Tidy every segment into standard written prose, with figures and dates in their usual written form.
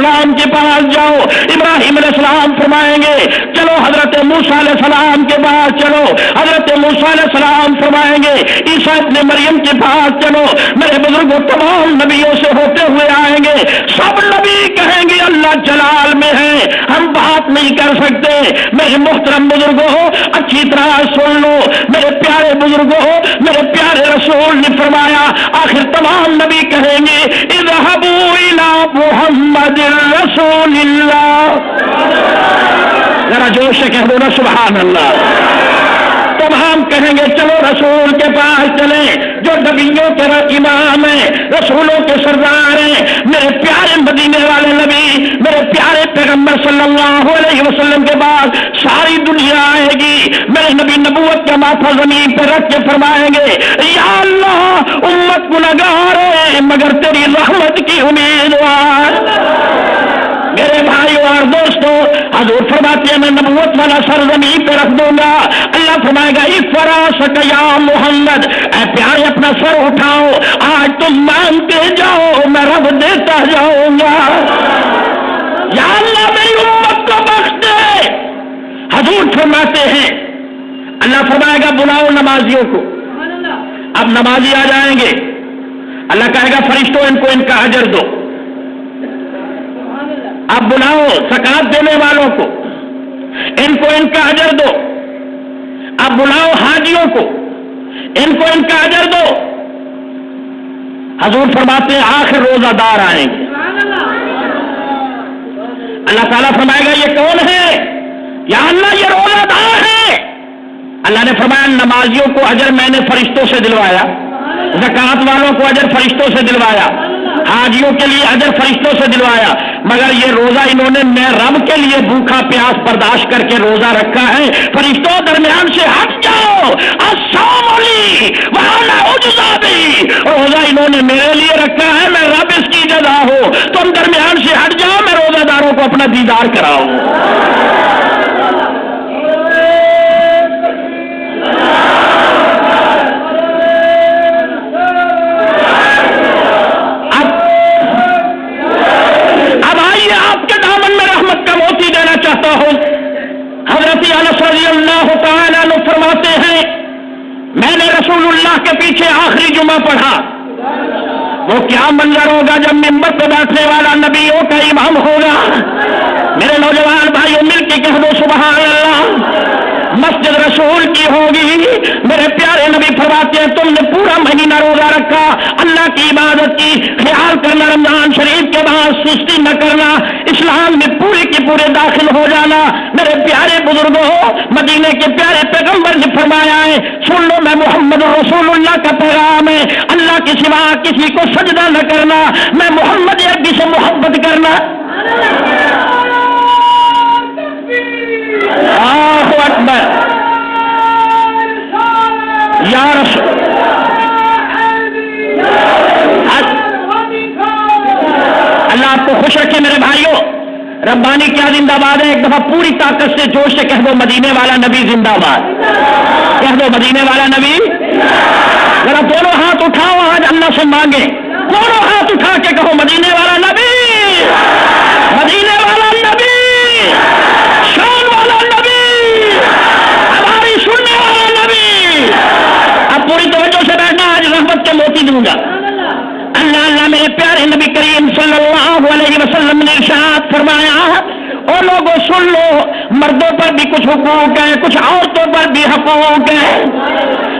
السلام کے پاس جاؤ. ابراہیم علیہ السلام فرمائیں گے چلو حضرت موسیٰ علیہ السلام کے پاس چلو. حضرت موسیٰ علیہ السلام فرمائیں گے عیسیٰ ابن مریم کے پاس چلو. میرے بزرگوں تمام نبیوں سے ہوتے ہوئے آئیں گے. سب نبی کہیں گے اللہ جلال میں ہے, ہم بات نہیں کر سکتے. میرے محترم بزرگوں اچھی طرح سن لو, میرے پیارے بزرگوں, میرے پیارے رسول نے فرمایا آخر تمام نبی کہیں گے اذهبوا الى محمد رسول اللہ. ذرا جوش سے کہہ دو نا سبحان اللہ. تب ہم کہیں گے چلو رسول کے پاس چلیں جو نبیوں کے امام ہیں, رسولوں کے سردار ہیں. میرے پیارے مدینے والے نبی, میرے پیارے پیغمبر صلی اللہ علیہ وسلم کے بعد ساری دنیا آئے گی. میرے نبی نبوت کا ماتھا زمین پہ رکھ کے فرمائیں گے یا اللہ امت گنہگار ہے مگر تیری رحمت کی امیدوار. میرے بھائیو اور دوستو حضور فرماتے ہیں میں نبوت والا سر زمین پہ رکھ دوں گا. اللہ فرمائے گا افراسک یا محمد, اے پیارے اپنا سر اٹھاؤ, آج تم مانتے جاؤ میں رب دیتا جاؤں گا. یا اللہ میری امت کو بخش دے. حضور فرماتے ہیں اللہ فرمائے گا بلاؤ نمازیوں کو. اب نمازی آ جائیں گے, اللہ کہے گا فرشتوں ان کو ان کا اجر دو. اب بلاؤ زکات دینے والوں کو, ان کو ان کا اجر دو. اب بلاؤ حاجیوں کو, ان کو ان کا اجر دو. حضور فرماتے ہیں آخر روزہ دار آئیں گے. اللہ تعالیٰ فرمائے گا یہ کون ہے؟ یا اللہ یہ روزہ دار ہے. اللہ نے فرمایا نمازیوں کو اجر میں نے فرشتوں سے دلوایا, زکات والوں کو اجر فرشتوں سے دلوایا, حاجیوں کے لیے اجر فرشتوں سے دلوایا, مگر یہ روزہ انہوں نے میں رب کے لیے بھوکا پیاس برداشت کر کے روزہ رکھا ہے. فرشتوں درمیان سے ہٹ جاؤ, الصوم لی وانا اجزا بی. روزہ انہوں نے میرے لیے رکھا ہے, میں رب اس کی جزا ہوں. تم درمیان سے ہٹ جاؤ, میں روزہ داروں کو اپنا دیدار کراؤں. چاہتا ہوں حضرت انس رضی اللہ تعالیٰ عنہ فرماتے ہیں میں نے رسول اللہ کے پیچھے آخری جمعہ پڑھا. وہ کیا منظر ہوگا جب ممبر پہ بیٹھنے والا نبیوں کا امام ہوگا. میرے نوجوان بھائیوں مل کے کہہ دو سبحان اللہ. مسجد رسول کی ہوگی. میرے پیارے نبی فرماتے ہیں تم نے پورا مہینہ روزہ رکھا, اللہ کی عبادت کی, خیال کرنا رمضان شریف کے بعد سستی نہ کرنا, اسلام میں پورے کے پورے داخل ہو جانا. میرے پیارے بزرگوں مدینے کے پیارے پیغمبر نے فرمایا ہے سن لو میں محمد رسول اللہ کا پیغام ہے, اللہ کے سوا کسی کو سجدہ نہ کرنا, میں محمد عربی سے محبت کرنا. اللہ اکبر. یا رسول اللہ آپ کو خوش رکھے. میرے بھائیوں ربانی کیا زندہ باد ہے. ایک دفعہ پوری طاقت سے جوش سے کہہ دو مدینے والا نبی زندہ باد. کہہ دو مدینے والا نبی. ذرا دونوں ہاتھ اٹھاؤ, آج اللہ سے مانگے. دونوں ہاتھ اٹھا کے کہو مدینے والا نبی, مدینے والا نبی, شان والا نبی, ہماری سننے والا نبی. اب پوری توجہ سے بیٹھنا, آج رحمت کے موتی دوں گا. اللہ اللہ میرے پیارے نبی کریم صلی اللہ علیہ وسلم نے ارشاد فرمایا اور لوگوں سن لو, مردوں پر بھی کچھ حقوق ہیں, کچھ عورتوں پر بھی حقوق ہیں.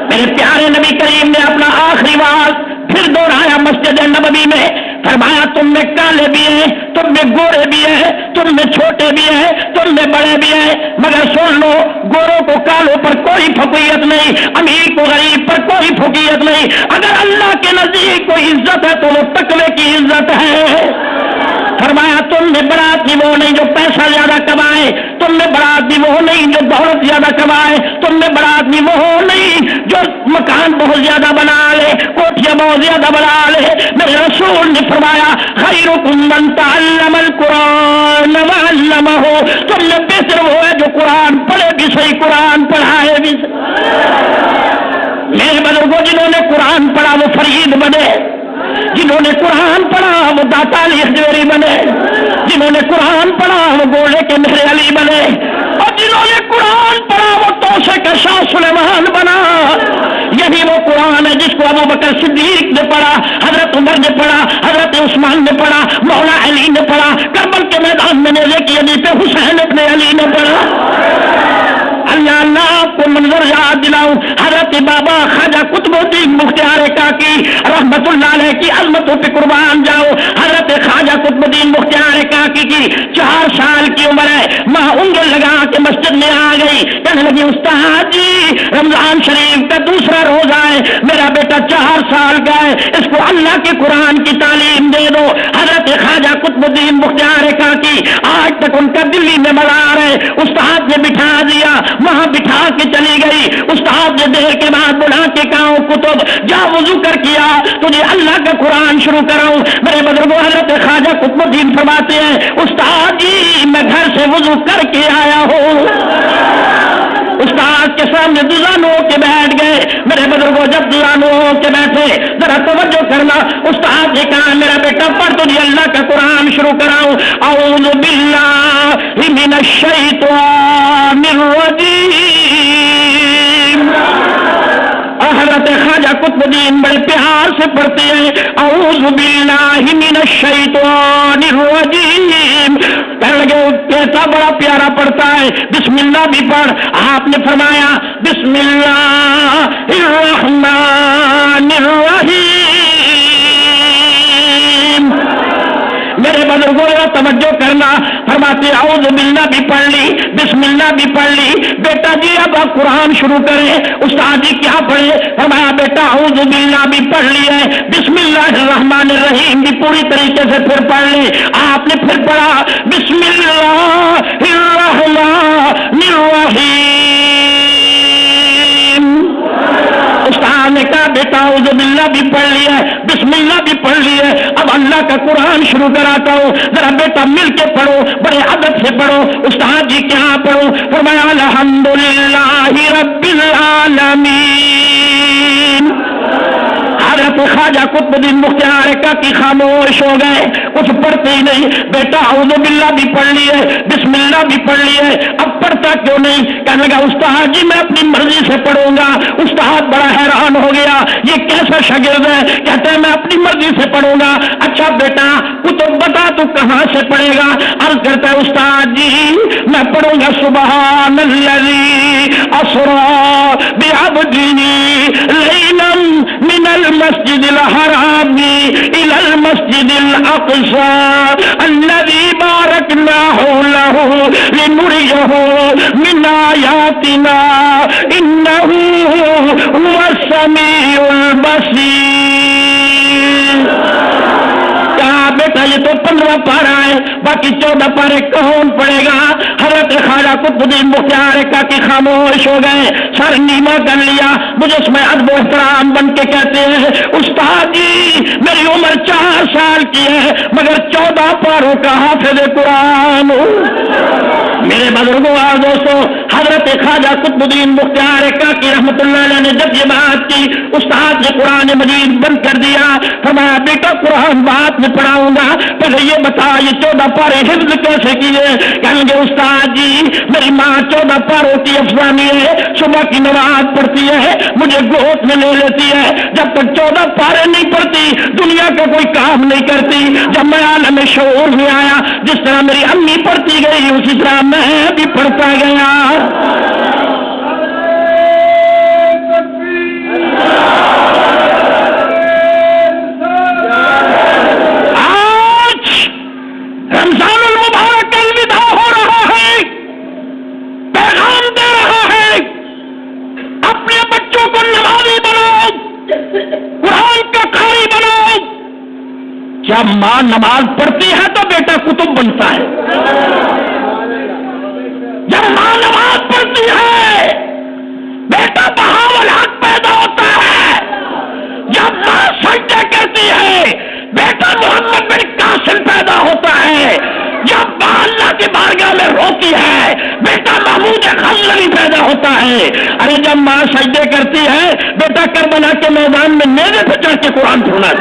میرے پیارے نبی کریم نے اپنا آخری بات پھر دوہرایا مسجد نبوی میں. فرمایا تم میں کالے بھی ہیں, تم میں گورے بھی ہیں, تم میں چھوٹے بھی ہیں, تم میں بڑے بھی ہیں, مگر سن لو گوروں کو کالوں پر کوئی فوقیت نہیں, امیر کو غریب پر کوئی فوقیت نہیں. اگر اللہ کے نزدیک کوئی عزت ہے تو وہ تقوی کی عزت ہے. فرمایا تم میں بڑا آدمی وہ نہیں جو پیسہ زیادہ کمائے, تم میں بڑا آدمی وہ نہیں جو دولت زیادہ کمائے, تم میں بڑا آدمی وہ نہیں جو مکان بہت زیادہ بنا لے, کوٹھیاں بہت زیادہ بنا لے. میرے رسول نے فرمایا خیرکم من تعلم القرآن وعلمہ, تم میں بہتر وہ ہے جو قرآن پڑھے بھی صحیح, قرآن پڑھائے بھی صحیح. میرے بزرگوں جنہوں نے قرآن پڑھا وہ فرید بنے, جنہوں نے قرآن پڑھا وہ داتا علی حجویری بنے، جنہوں نے قرآن پڑھا وہ گوڑے کے میرے علی بنے، اور جنہوں نے قرآن پڑھا وہ توشے کا شاہ سلیمان بنا۔ یہی وہ قرآن ہے جس کو ابو بکر صدیق نے پڑھا، حضرت عمر نے پڑھا، حضرت عثمان نے پڑھا، مولا علی نے پڑھا، کربل کے میدان میں نیزے کی علی پہ حسین ابن علی نے پڑھا۔ اللہ اللہ آپ کو منظر یاد دلاؤں، حضرت بابا خواجہ قطب الدین مختار کاکی رحمت اللہ علیہ کی عظمتوں پہ قربان جاؤ۔ حضرت خواجہ قطب الدین مختار کاکی کی 4 سال کی عمر ہے، ماں انگل لگا کے مسجد میں آ گئی، کہنے لگی استاد جی رمضان شریف کا دوسرا روزہ ہے، میرا بیٹا 4 سال کا ہے، اس کو اللہ کے قرآن کی تعلیم دے دو۔ حضرت خواجہ قطب الدین مختار کاکی آج تک ان کا دلی میں مزار ہے، استاد نے بٹھا دیا، وہاں بٹھا کے چلی گئی، استاد نے دیر کے بعد بلا کے کہا کتب جا وضو کر کیا تجھے اللہ کا قرآن شروع کراؤں۔ میرے بزرگوں حضرت خواجہ قطب الدین فرماتے ہیں استاد جی میں گھر سے وضو کر کے آیا ہوں۔ استاد کے سامنے دزانو ہو کے بیٹھ گئے۔ میرے بزرگوں جب دزانو ہو کے بیٹھے ذرا توجہ کرنا، استاد نے کہا میرا بیٹا پڑھ تجھے اللہ کا قرآن شروع کراؤں۔ اعوذ باللہ من الشیطان الرجیم۔ حضرت خواجہ قطب الدین بڑے پیار سے پڑھتے ہیں اعوذ باللہ من الشیطان الرجیم۔ کہنے لگے کیسا بڑا پیارا پڑھتا ہے، بسم اللہ بھی پڑھ۔ آپ نے فرمایا بسم اللہ الرحمن الرحیم۔ میرے بزرگوں توجہ کرنا، فرماتے اعوذ باللہ بھی پڑھ لی، بسم اللہ بھی پڑھ لی، بیٹا جی اب آپ قرآن شروع کریں۔ استاد جی کیا پڑھے؟ فرمایا بیٹا اعوذ باللہ بھی پڑھ لی ہے، بسم اللہ الرحمن الرحیم بھی پوری طریقے سے پھر پڑھ لی۔ آپ نے پھر پڑھا بسم اللہ الرحمن الرحیم۔ استاد نے کہا بیٹا اعوذ باللہ بھی پڑھ لی ہے، بسم اللہ بھی پڑھ لی ہے، اب اللہ کا قرآن شروع کراتا ہوں، ذرا بیٹا مل کے پڑھو، بڑے ادب سے پڑھو۔ استاد جی کیا پڑھو؟ فرمایا الحمدللہ رب العالمین۔ حضرت خواجہ قطب الدین مختار کاکی خاموش ہو گئے، کچھ پڑھتے ہی نہیں۔ بیٹا اعوذ باللہ بھی پڑھ لیے، بسم اللہ بھی پڑھ لیے، اب پڑھتا کیوں نہیں؟ کہنے لگا استاد جی میں اپنی مرضی سے پڑھوں گا۔ استاد بڑا حیران ہو گیا، یہ کیسا شاگرد ہے، کہتے ہیں میں اپنی مرضی سے پڑھوں گا۔ اچھا بیٹا کتب بتا تو کہاں سے پڑھے گا؟ عرض کرتا ہے استاد جی میں پڑھوں گا سبحان الذی اسری بعبدہ لیلا من المسجد الحرام الى المسجد الاقصى الذي باركنا حوله لنريه من آياتنا انه هو السميع البصير۔ کہا بیٹا یہ تو 15 پارہ ہے، باقی 14 پارے کون پڑے گا؟ حضرت خواجہ قطب الدین مختار کاکی خاموش ہو گئے، سر نیما کر لیا، مجھے اس میں ادب و احترام بن کے کہتے ہیں استاد جی میری عمر 4 سال کی ہے مگر 14 پاروں کا حافظ قرآن ہوں۔ میرے بزرگوں اور دوستوں حضرت خواجہ قطب الدین مختار کاکی رحمت اللہ علیہ نے جب یہ بات کی استاد نے قرآن مجید بند کر دیا۔ فرمایا بیٹا قرآن بات میں پڑھاؤں گا، پہلے یہ بتا یہ 14 پارے حفظ کیسے کیے؟ کہیں گے استاد جی میری ماں 14 پاروں کی افسانی ہے، صبح کی نماز پڑھتی ہے، مجھے گود میں لے لیتی ہے، جب تک 14 پارے نہیں پڑھتی دنیا کا کوئی کام نہیں کرتی۔ جب میں عالم شعور میں آیا جس طرح میری امی پڑھتی گئی اسی طرح میں بھی پڑھتا گیا۔ رمضان المبارک کا الوداع ہو رہا ہے، پیغام دے رہا ہے اپنے بچوں کو نمازی بناؤ، قرآن کا قاری بناؤ۔ جب ماں نماز پڑھتی ہے تو بیٹا کتب بنتا ہے، جب ماں نماز پڑھتی ہے بیٹا بہاول حق پیدا ہوتا ہے، جب ماں سجدے کرتی ہے بیٹا محمد بن قاسم پیدا ہوتا ہے، جب ماں اللہ کی بارگاہ میں روتی ہے بیٹا محمود غزنوی پیدا ہوتا ہے۔ ارے جب ماں سجدے کرتی ہے بیٹا کربلا کے میدان میں نیزے پہ چڑھ کے قرآن پڑھنا ہے۔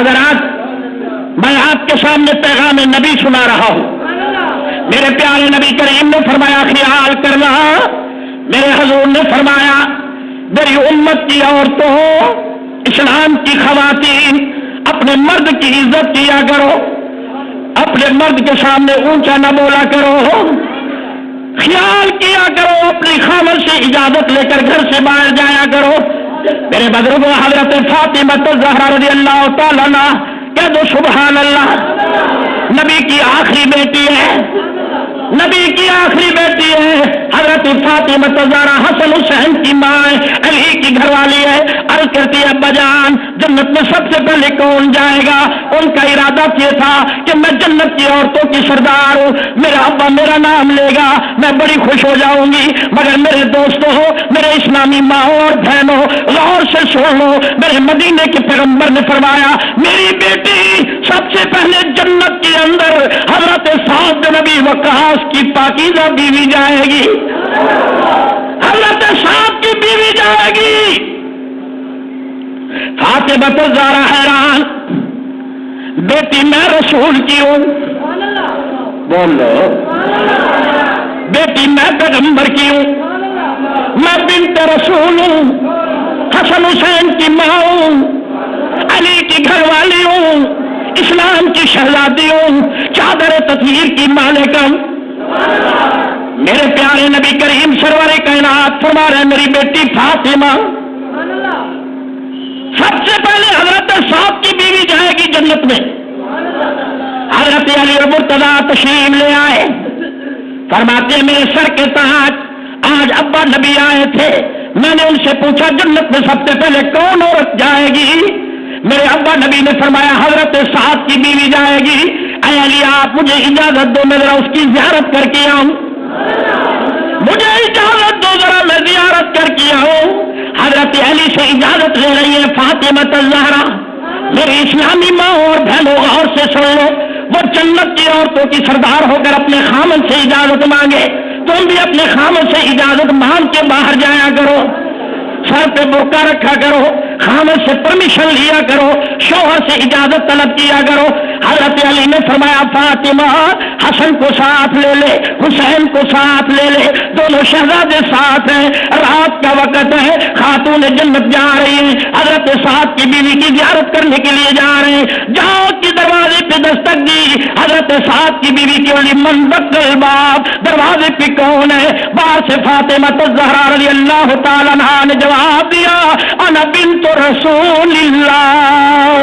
حضرات میں آپ کے سامنے پیغام نبی سنا رہا ہوں. میرے پیارے نبی کریم نے فرمایا خیال کرنا. میرے حضور نے فرمایا میری امت کی عورتوں اسلام کی خواتین اپنے مرد کی عزت کیا کرو, اپنے مرد کے سامنے اونچا نہ بولا کرو, خیال کیا کرو, اپنی خامد سے اجازت لے کر گھر سے باہر جایا کرو. میرے بزرگوں حضرت فاطمہ الزہرا رضی اللہ تعالیٰ عنہا کہہ دو سبحان اللہ, نبی کی آخری بیٹی ہے, نبی کی آخری بیٹی ہے. حضرت فاطمہ الزہرا حسن حسین کی ماں ہے, علی کی گھر والی ہے. عرض کرتی ہے ابا جان جنت میں سب سے پہلے کون جائے گا؟ ان کا ارادہ یہ تھا کہ میں جنت کی عورتوں کی سردار ہوں, میرا ابا میرا نام لے گا, میں بڑی خوش ہو جاؤں گی. مگر میرے دوستوں, میرے اسلامی ماں اور بہنوں, غور سے سن لو, میرے مدینے کے پیغمبر نے فرمایا میری بیٹی سب سے پہلے جنت کے اندر حضرت سعد بن ابی وقاص کی پاکیزہ بیوی جائے گی, حضرت سعد کی بیوی جائے گی. فاطمہ الزہرا حیران, بیٹی میں رسول کی ہوں, بولو بیٹی میں پیغمبر کی ہوں, میں بنت رسول ہوں, حسن حسین کی ماں ہوں, علی کی گھر والی ہوں, اسلام کی شہزادی ہوں, چادر تطہیر کی مالکم. میرے پیارے نبی کریم سرور کائنات فرما رہے میری بیٹی فاطمہ سب سے پہلے حضرت سعد کی بیوی جائے گی جنت میں. حضرت علی مرتضیٰ تشریف لے آئے, فرماتے ہیں میرے سر کے تاج آج ابا نبی آئے تھے, میں نے ان سے پوچھا جنت میں سب سے پہلے کون عورت جائے گی؟ میرے ابا نبی نے فرمایا حضرت سعد کی بیوی جائے گی. اے علی آپ مجھے اجازت دو میں ذرا اس کی زیارت کر کے آؤں, مجھے اجازت دو ذرا میں زیارت کر کے آؤں. حضرت علی سے اجازت لے رہی ہے فاطمہ الزہرا. میری اسلامی ماں اور بہنوں غور سے سن لو, وہ جنت کی عورتوں کی سردار ہو کر اپنے خامن سے اجازت مانگے, تم بھی اپنے خامن سے اجازت مانگ کے باہر جایا کرو, سر پہ برقع رکھا کرو, خامن سے پرمیشن لیا کرو, شوہر سے اجازت طلب کیا کرو. حضرت علی نے فرمایا فاطمہ حسن کو ساتھ لے لے, حسین کو ساتھ لے لے, دونوں شہزادے ساتھ ہیں, رات کا وقت ہے, خاتون جنت جا رہی ہیں, حضرت سعد کی بیوی کی زیارت کرنے کے لیے جا رہے ہیں. جاؤ کہ دروازے پہ دستک دی. حضرت سعد کی بیوی کی بولی من بکل باب, دروازے پہ کون ہے؟ باہر سے فاطمہ الزہرا رضی اللہ تعالیٰ عنہا نے جواب دیا انا بنت رسول اللہ,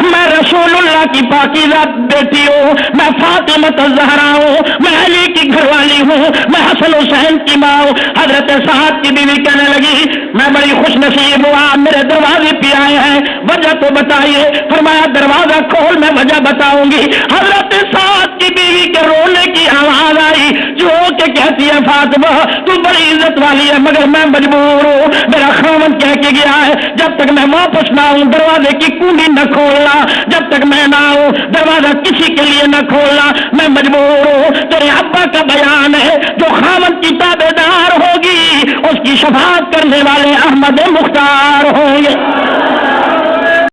میں رسول اللہ کی پاکیزہ بیٹی ہوں, میں فاطمہ الزہرا ہوں, میں علی کی گھر والی ہوں, میں حسن حسین کی ماں ہوں. حضرت سعد کی بیوی کہنے لگی میں بڑی خوش نصیب ہوا, میرے دروازے پہ آئے ہیں, وجہ تو بتائیے. فرمایا دروازہ کھول, میں وجہ بتاؤں گی. حضرت سعد کی بیوی کے رونے کی آواز آئی جو کہ کہتی ہے فاطمہ تو بڑی عزت والی ہے مگر میں مجبور ہوں, میرا خاوند کہہ کے گیا ہے جب تک میں واپس نہ آؤں دروازے کی کنڈی نہ کھولنا, جب تک میں نہ آؤں دروازہ کسی کے لیے نہ کھولنا, میں مجبور ہوں. تیرے ابا کا بیان ہے جو خاوند کی تابع دار ہوگی اس کی شفاعت کرنے والے احمد مختار ہوں گے.